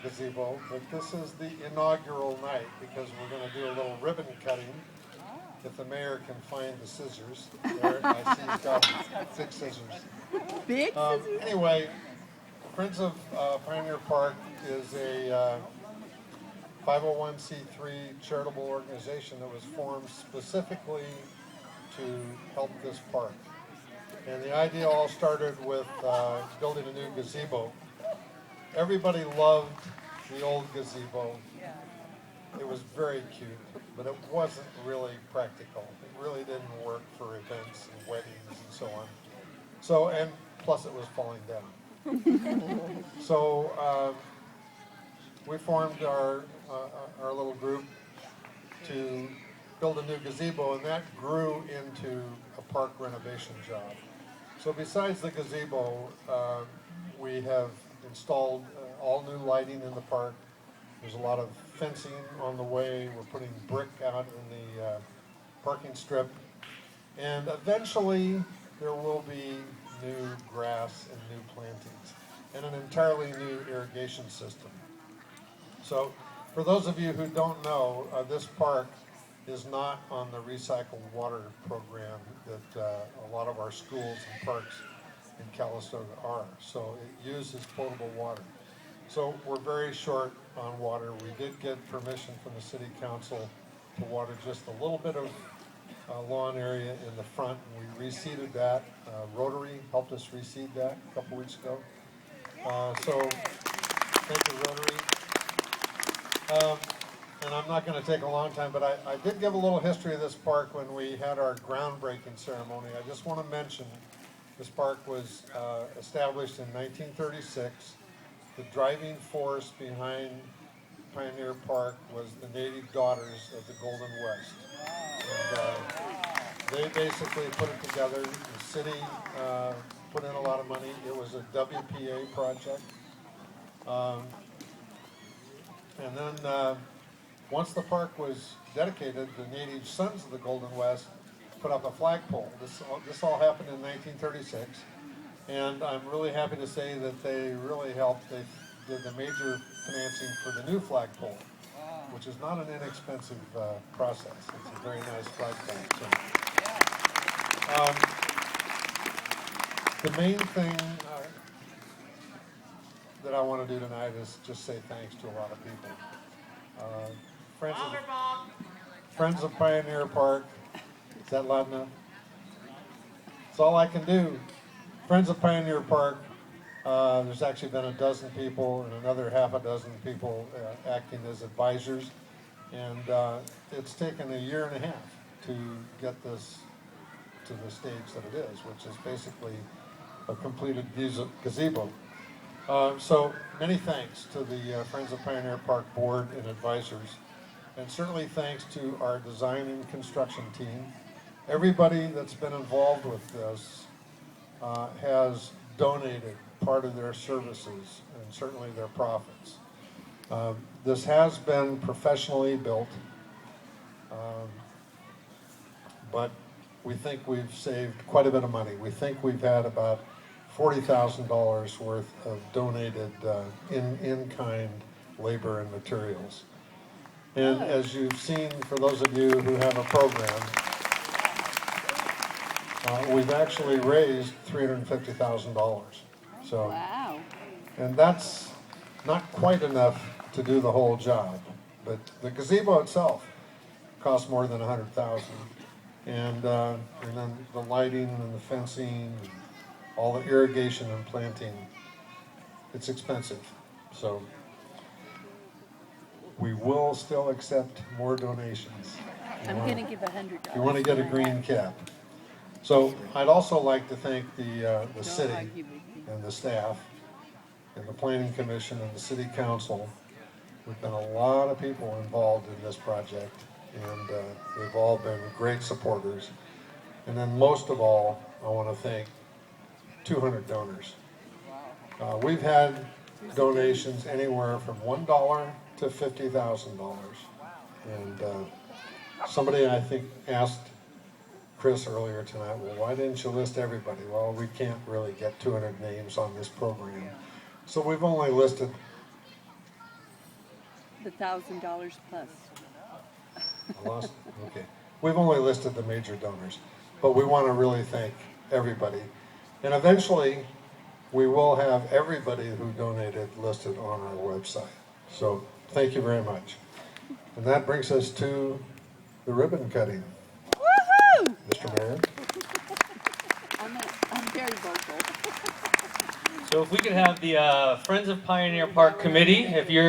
gazebo, but this is the inaugural night because we're going to do a little ribbon cutting. If the mayor can find the scissors. There, I see he's got thick scissors. Big scissors? Anyway, Friends of Pioneer Park is a 501c3 charitable organization that was formed specifically to help this park. And the idea all started with building a new gazebo. Everybody loved the old gazebo. It was very cute, but it wasn't really practical. It really didn't work for events and weddings and so on. So, and plus it was falling down. So we formed our little group to build a new gazebo, and that grew into a park renovation job. So besides the gazebo, we have installed all new lighting in the park. There's a lot of fencing on the way. We're putting brick out in the parking strip. And eventually there will be new grass and new plantings and an entirely new irrigation system. So for those of you who don't know, this park is not on the recycled water program that a lot of our schools and parks in Calistoga are. So it uses potable water. So we're very short on water. We did get permission from the city council to water just a little bit of lawn area in the front. We reseeded that. Rotary helped us reseed that a couple weeks ago. So thank you, Rotary. And I'm not going to take a long time, but I did give a little history of this park when we had our groundbreaking ceremony. I just want to mention this park was established in 1936. The driving force behind Pioneer Park was the Native Daughters of the Golden West. And they basically put it together. The city put in a lot of money. It was a WPA project. And then once the park was dedicated, the Native Sons of the Golden West put up a flagpole. This all happened in 1936. And I'm really happy to say that they really helped. They did the major financing for the new flagpole, which is not an inexpensive process. It's a very nice flagpole. So, the main thing that I want to do tonight is just say thanks to a lot of people. Friends of Pioneer Park. Is that loud enough? That's all I can do. Friends of Pioneer Park, there's actually been a dozen people and another half a dozen people acting as advisors. And it's taken a year and a half to get this to the stage that it is, which is basically a completed gazebo. So many thanks to the Friends of Pioneer Park board and advisors. And certainly thanks to our design and construction team. Everybody that's been involved with this has donated part of their services and certainly their profits. This has been professionally built, but we think we've saved quite a bit of money. We think we've had about $40,000 worth of donated in-kind labor and materials. And as you've seen, for those of you who have a program, we've actually raised $350,000. So, wow. And that's not quite enough to do the whole job. But the gazebo itself costs more than $100,000, and then the lighting and the fencing, and all the irrigation and planting, it's expensive. So we will still accept more donations. I'm going to give $100. You want to get a green cap. So I'd also like to thank the city and the staff and the planning commission and the city council. There've been a lot of people involved in this project, and they've all been great supporters. And then most of all, I want to thank 200 donors. We've had donations anywhere from $1 to $50,000. And somebody, I think, asked Chris earlier tonight, well, why didn't you list everybody? Well, we can't really get 200 names on this program. So we've only listed the $1,000 plus. I lost, okay. We've only listed the major donors, but we want to really thank everybody. And eventually, we will have everybody who donated listed on our website. So thank you very much. And that brings us to the ribbon cutting. Woohoo! Mr. Mayor? I'm very vocal. So if we could have the Friends of Pioneer Park Committee, if you're